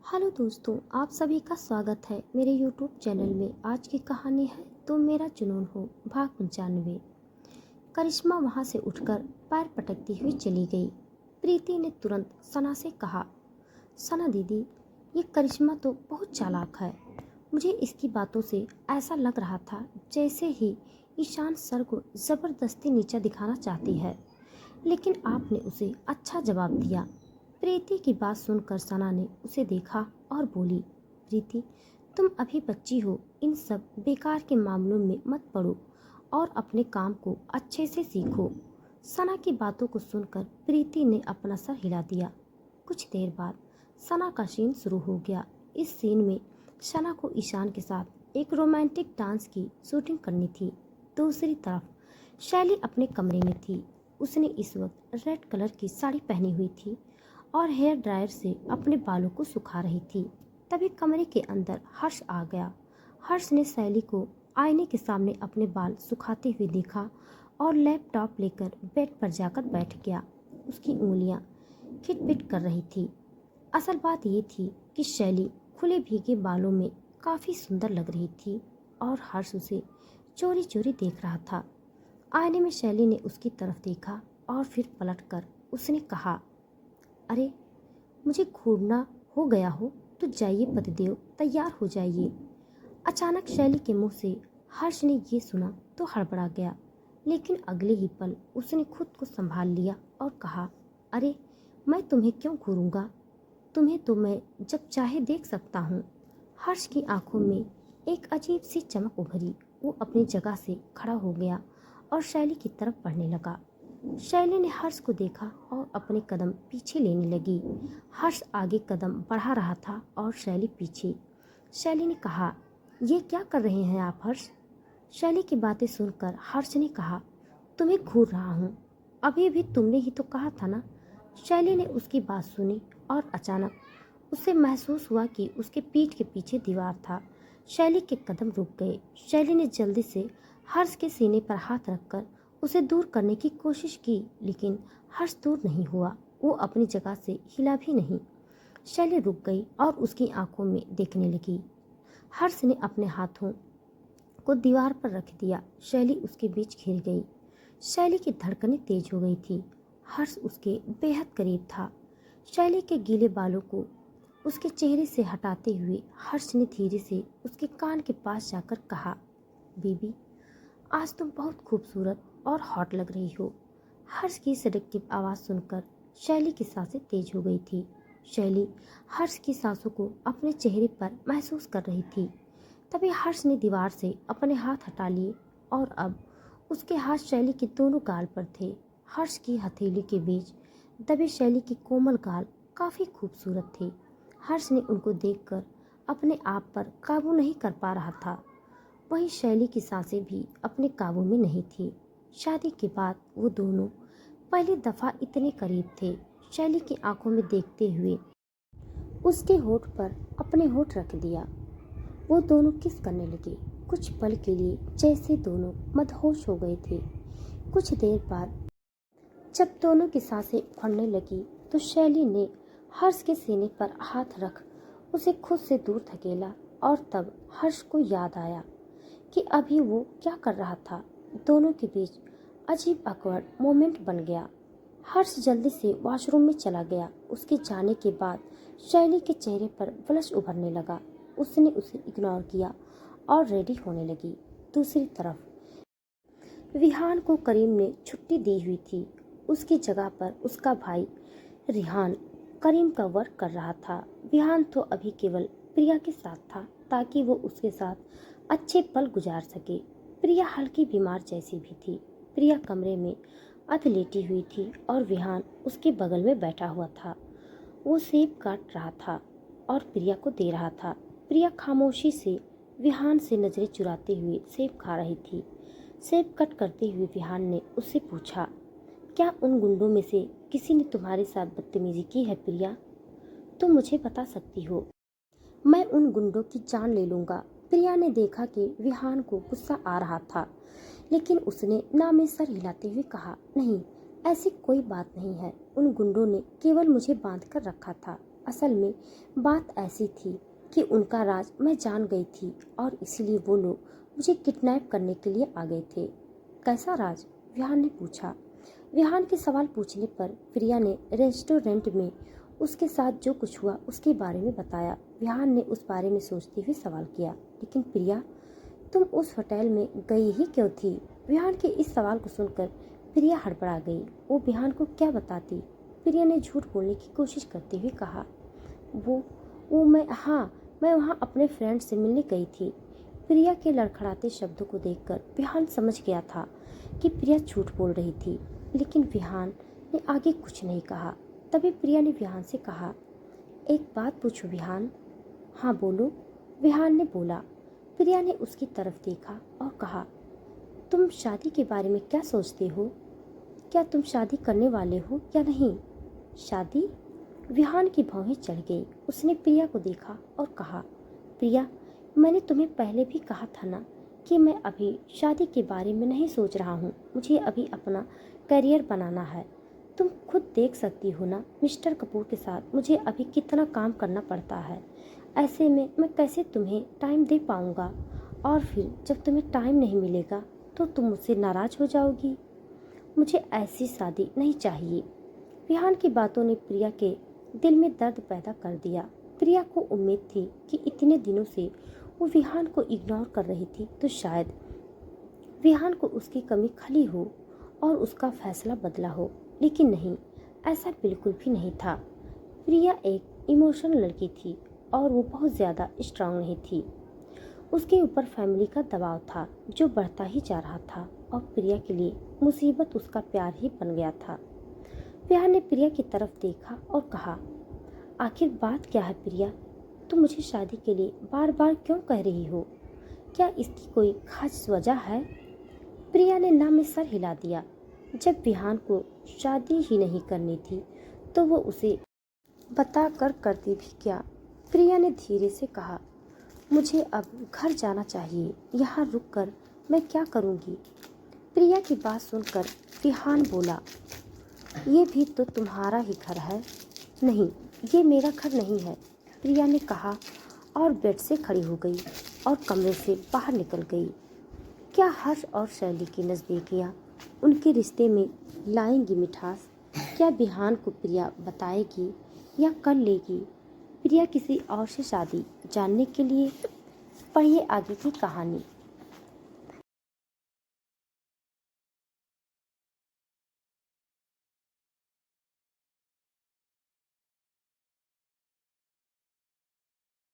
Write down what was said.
Hello दोस्तों, आप सभी का स्वागत है मेरे यूट्यूब चैनल में। आज की कहानी है तुम मेरा जुनून हो, भाग 95। करिश्मा वहां से उठकर पैर पटकती हुई चली गई। प्रीति ने तुरंत सना से कहा, सना दीदी, ये करिश्मा तो बहुत चालाक है। मुझे इसकी बातों से ऐसा लग रहा था जैसे ही ईशान सर को ज़बरदस्ती नीचा दिखाना चाहती है, लेकिन आपने उसे अच्छा जवाब दिया। प्रीति की बात सुनकर सना ने उसे देखा और बोली, प्रीति, तुम अभी बच्ची हो, इन सब बेकार के मामलों में मत पड़ो और अपने काम को अच्छे से सीखो। सना की बातों को सुनकर प्रीति ने अपना सर हिला दिया। कुछ देर बाद सना का सीन शुरू हो गया। इस सीन में सना को ईशान के साथ एक रोमांटिक डांस की शूटिंग करनी थी। दूसरी तरफ शैली अपने कमरे में थी। उसने इस वक्त रेड कलर की साड़ी पहनी हुई थी और हेयर ड्रायर से अपने बालों को सुखा रही थी। तभी कमरे के अंदर हर्ष आ गया। हर्ष ने शैली को आईने के सामने अपने बाल सुखाते हुए देखा और लैपटॉप लेकर बेड पर जाकर बैठ गया। उसकी उंगलियां खिटपिट कर रही थी। असल बात ये थी कि शैली खुले भीगे बालों में काफ़ी सुंदर लग रही थी और हर्ष उसे चोरी चोरी देख रहा था। आईने में शैली ने उसकी तरफ देखा और फिर पलटकर उसने कहा, अरे, मुझे घूरना हो गया हो तो जाइए पतिदेव, तैयार हो जाइए। अचानक शैली के मुंह से हर्ष ने ये सुना तो हड़बड़ा गया, लेकिन अगले ही पल उसने खुद को संभाल लिया और कहा, अरे, मैं तुम्हें क्यों घूरूंगा? तुम्हें तो मैं जब चाहे देख सकता हूँ। हर्ष की आंखों में एक अजीब सी चमक उभरी। वो अपनी जगह से खड़ा हो गया और शैली की तरफ बढ़ने लगा। शैली ने हर्ष को देखा और अपने कदम पीछे लेने लगी। हर्ष आगे कदम बढ़ा रहा था और शैली पीछे। शैली ने कहा, ये क्या कर रहे हैं आप हर्ष? शैली की बातें सुनकर हर्ष ने कहा, तुम्हें घूर रहा हूँ, अभी भी तुमने ही तो कहा था ना। शैली ने उसकी बात सुनी और अचानक उसे महसूस हुआ कि उसके पीठ के पीछे दीवार था। शैली के कदम रुक गए। शैली ने जल्दी से हर्ष के सीने पर हाथ रखकर उसे दूर करने की कोशिश की, लेकिन हर्ष दूर नहीं हुआ। वो अपनी जगह से हिला भी नहीं। शैली रुक गई और उसकी आंखों में देखने लगी। हर्ष ने अपने हाथों को दीवार पर रख दिया। शैली उसके बीच घिर गई। शैली की धड़कनें तेज हो गई थी। हर्ष उसके बेहद करीब था। शैली के गीले बालों को उसके चेहरे से हटाते हुए हर्ष ने धीरे से उसके कान के पास जाकर कहा, बीबी, आज तुम बहुत खूबसूरत और हॉट लग रही हो। हर्ष की सडक्टिव आवाज़ सुनकर शैली की सांसें तेज हो गई थी। शैली हर्ष की सांसों को अपने चेहरे पर महसूस कर रही थी। तभी हर्ष ने दीवार से अपने हाथ हटा लिए और अब उसके हाथ शैली के दोनों गाल पर थे। हर्ष की हथेली के बीच दबे शैली के कोमल गाल काफ़ी खूबसूरत थे। हर्ष ने उनको देखकर अपने आप पर काबू नहीं कर पा रहा था। वहीं शैली की सांसें भी अपने काबू में नहीं थी। शादी के बाद वो दोनों पहली दफ़ा इतने करीब थे। शैली की आंखों में देखते हुए उसके होठ पर अपने होठ रख दिया। वो दोनों किस करने लगे। कुछ पल के लिए जैसे दोनों मदहोश हो गए थे। कुछ देर बाद जब दोनों की सांसें उखड़ने लगी तो शैली ने हर्ष के सीने पर हाथ रख उसे खुद से दूर धकेला और तब हर्ष को याद आया कि अभी वो क्या कर रहा था। दोनों के बीच अजीब ऑकवर्ड मोमेंट बन गया। हर्ष जल्दी से वॉशरूम में चला गया। उसके जाने के बाद शैली के चेहरे पर ब्लश उभरने लगा। उसने उसे इग्नोर किया और रेडी होने लगी। दूसरी तरफ विहान को करीम ने छुट्टी दी हुई थी। उसकी जगह पर उसका भाई रिहान करीम का वर्क कर रहा था। विहान तो अभी केवल प्रिया के साथ था ताकि वो उसके साथ अच्छे पल गुजार सके। प्रिया हल्की बीमार जैसी भी थी। प्रिया कमरे में अध लेटी हुई थी और विहान उसके बगल में बैठा हुआ था। वो सेब काट रहा था और प्रिया को दे रहा था। प्रिया खामोशी से विहान से नजरें चुराते हुए सेब खा रही थी। सेब कट करते हुए विहान ने उससे पूछा, क्या उन गुंडों में से किसी ने तुम्हारे साथ बदतमीजी की है प्रिया? तुम मुझे बता सकती हो, मैं उन गुंडों की जान ले लूँगा। प्रिया ने देखा कि विहान को गुस्सा आ रहा था, लेकिन उसने ना में सर हिलाते हुए कहा, नहीं, ऐसी कोई बात नहीं है। उन गुंडों ने केवल मुझे बांध कर रखा था। असल में बात ऐसी थी कि उनका राज मैं जान गई थी और इसलिए वो लोग मुझे किडनैप करने के लिए आ गए थे। कैसा राज? विहान ने पूछा। विहान के सवाल पूछने पर प्रिया ने रेस्टोरेंट में उसके साथ जो कुछ हुआ उसके बारे में बताया। विहान ने उस बारे में सोचते हुए सवाल किया, लेकिन प्रिया, तुम उस होटल में गई ही क्यों थी? विहान के इस सवाल को सुनकर प्रिया हड़बड़ा गई। वो विहान को क्या बताती? प्रिया ने झूठ बोलने की कोशिश करते हुए कहा, वो मैं वहाँ अपने फ्रेंड से मिलने गई थी। प्रिया के लड़खड़ाते शब्दों को देखकर विहान समझ गया था कि प्रिया झूठ बोल रही थी, लेकिन विहान ने आगे कुछ नहीं कहा। तभी प्रिया ने विहान से कहा, एक बात पूछूं विहान? हाँ बोलो, विहान ने बोला। प्रिया ने उसकी तरफ देखा और कहा, तुम शादी के बारे में क्या सोचते हो? क्या तुम शादी करने वाले हो या नहीं? शादी? विहान की भौहें चढ़ गई। उसने प्रिया को देखा और कहा, प्रिया, मैंने तुम्हें पहले भी कहा था ना कि मैं अभी शादी के बारे में नहीं सोच रहा हूँ। मुझे अभी अपना करियर बनाना है। तुम खुद देख सकती हो ना मिस्टर कपूर के साथ मुझे अभी कितना काम करना पड़ता है। ऐसे में मैं कैसे तुम्हें टाइम दे पाऊँगा? और फिर जब तुम्हें टाइम नहीं मिलेगा तो तुम मुझसे नाराज़ हो जाओगी। मुझे ऐसी शादी नहीं चाहिए। विहान की बातों ने प्रिया के दिल में दर्द पैदा कर दिया। प्रिया को उम्मीद थी कि इतने दिनों से वो विहान को इग्नोर कर रही थी तो शायद विहान को उसकी कमी खली हो और उसका फैसला बदला हो, लेकिन नहीं, ऐसा बिल्कुल भी नहीं था। प्रिया एक इमोशनल लड़की थी और वो बहुत ज़्यादा स्ट्रांग नहीं थी। उसके ऊपर फैमिली का दबाव था जो बढ़ता ही जा रहा था और प्रिया के लिए मुसीबत उसका प्यार ही बन गया था। विहान ने प्रिया की तरफ देखा और कहा, आखिर बात क्या है प्रिया? तुम मुझे शादी के लिए बार बार क्यों कह रही हो? क्या इसकी कोई खास वजह है? प्रिया ने ना में सर हिला दिया। जब विहान को शादी ही नहीं करनी थी तो वो उसे बता कर करती भी क्या? प्रिया ने धीरे से कहा, मुझे अब घर जाना चाहिए। यहाँ रुककर मैं क्या करूँगी? प्रिया की बात सुनकर विहान बोला, ये भी तो तुम्हारा ही घर है। नहीं, ये मेरा घर नहीं है, प्रिया ने कहा और बेड से खड़ी हो गई और कमरे से बाहर निकल गई। क्या हर्ष और शैली की नज़दीकियाँ उनके रिश्ते में लाएंगी मिठास? क्या विहान को प्रिया बताएगी या कर लेगी प्रिया किसी और से शादी? जानने के लिए पढ़िए आगे की कहानी।